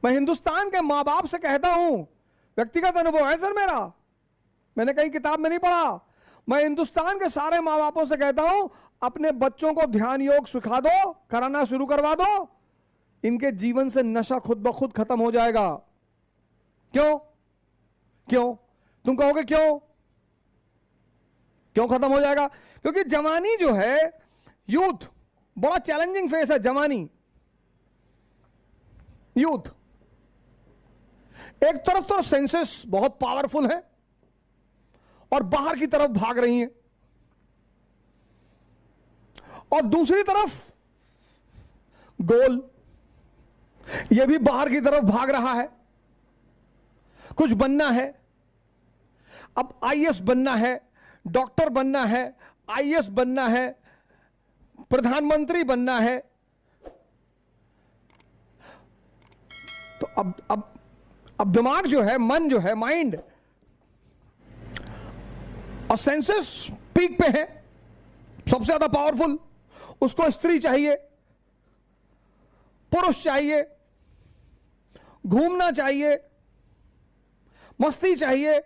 मैं हिंदुस्तान के मां बाप से कहता हूं, व्यक्तिगत अनुभव है सर मेरा, मैंने कहीं किताब में नहीं पढ़ा। मैं हिंदुस्तान के सारे मां बापों से कहता हूं, अपने बच्चों को ध्यान योग सिखा दो, कराना शुरू करवा दो, इनके जीवन से नशा खुद ब खुद खत्म हो जाएगा। क्यों? क्यों? तुम कहोगे क्यों? क्यों खत्म हो जाएगा? क्योंकि जवानी जो है, यूथ, बड़ा चैलेंजिंग फेस है जवानी, यूथ। एक तरफ तो सेंसेस बहुत पावरफुल है और बाहर की तरफ भाग रही हैं, और दूसरी तरफ गोल, यह भी बाहर की तरफ भाग रहा है, कुछ बनना है। अब आईएएस बनना है, डॉक्टर बनना है, आईएएस बनना है, प्रधानमंत्री बनना है। तो अब दिमाग जो है, मन जो है, माइंड और सेंसेस पीक पे है, सबसे ज्यादा पावरफुल। उसको स्त्री चाहिए, पुरुष चाहिए, घूमना चाहिए, मस्ती चाहिए।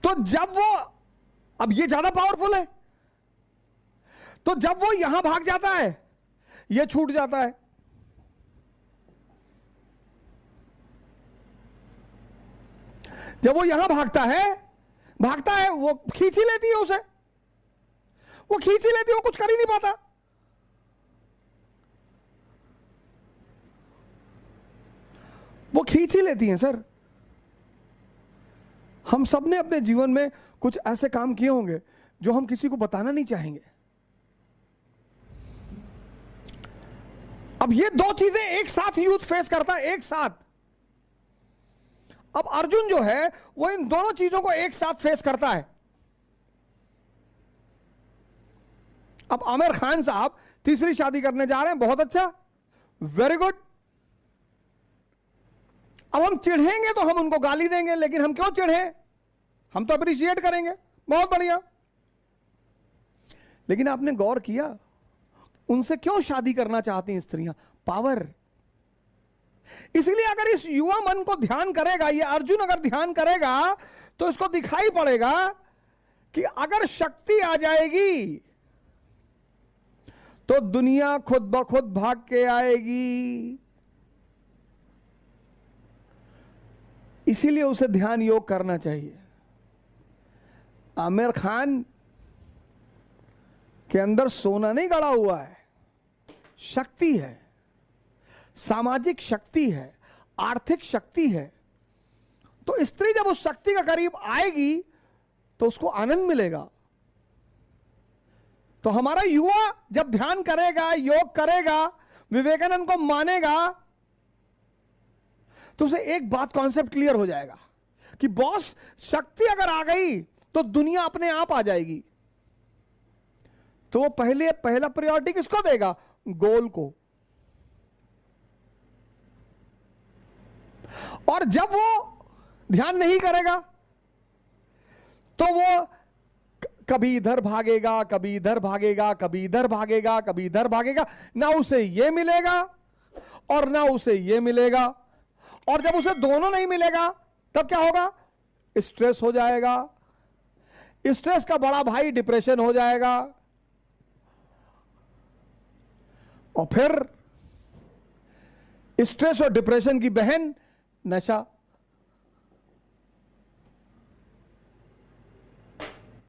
तो जब वो, अब ये ज्यादा पावरफुल है, तो जब वो यहां भाग जाता है, ये छूट जाता है। जब वो यहां भागता है, वो खींच ही लेती है उसे, वो खींच ही लेती है, वो कुछ कर ही नहीं पाता। वो खींच ही लेती हैं सर। हम सब ने अपने जीवन में कुछ ऐसे काम किए होंगे जो हम किसी को बताना नहीं चाहेंगे। अब ये दो चीजें एक साथ यूथ फेस करता है, एक साथ। अब अर्जुन जो है वो इन दोनों चीजों को एक साथ फेस करता है। अब आमिर खान साहब तीसरी शादी करने जा रहे हैं, बहुत अच्छा, वेरी गुड। अब हम चिढ़ेंगे तो हम उनको गाली देंगे, लेकिन हम क्यों चिढ़े? हम तो अप्रिशिएट करेंगे, बहुत बढ़िया। लेकिन आपने गौर किया उनसे क्यों शादी करना चाहती हैं स्त्रियां? पावर। इसीलिए अगर इस युवा मन को ध्यान करेगा, ये अर्जुन अगर ध्यान करेगा, तो इसको दिखाई पड़ेगा कि अगर शक्ति आ जाएगी तो दुनिया खुद ब खुद भाग के आएगी। इसीलिए उसे ध्यान योग करना चाहिए। आमिर खान के अंदर सोना नहीं गड़ा हुआ है, शक्ति है, सामाजिक शक्ति है, आर्थिक शक्ति है। तो स्त्री जब उस शक्ति के करीब आएगी तो उसको आनंद मिलेगा। तो हमारा युवा जब ध्यान करेगा, योग करेगा, विवेकानंद को मानेगा, तो उसे एक बात कॉन्सेप्ट क्लियर हो जाएगा कि बॉस, शक्ति अगर आ गई तो दुनिया अपने आप आ जाएगी। तो वो पहला प्रायोरिटी किसको देगा? गोल को। और जब वो ध्यान नहीं करेगा तो वो कभी इधर भागेगा, कभी इधर भागेगा, कभी इधर भागेगा, कभी इधर भागेगा। ना उसे ये मिलेगा और ना उसे ये मिलेगा। और जब उसे दोनों नहीं मिलेगा तब क्या होगा? स्ट्रेस हो जाएगा। स्ट्रेस का बड़ा भाई डिप्रेशन हो जाएगा। और फिर स्ट्रेस और डिप्रेशन की बहन नशा।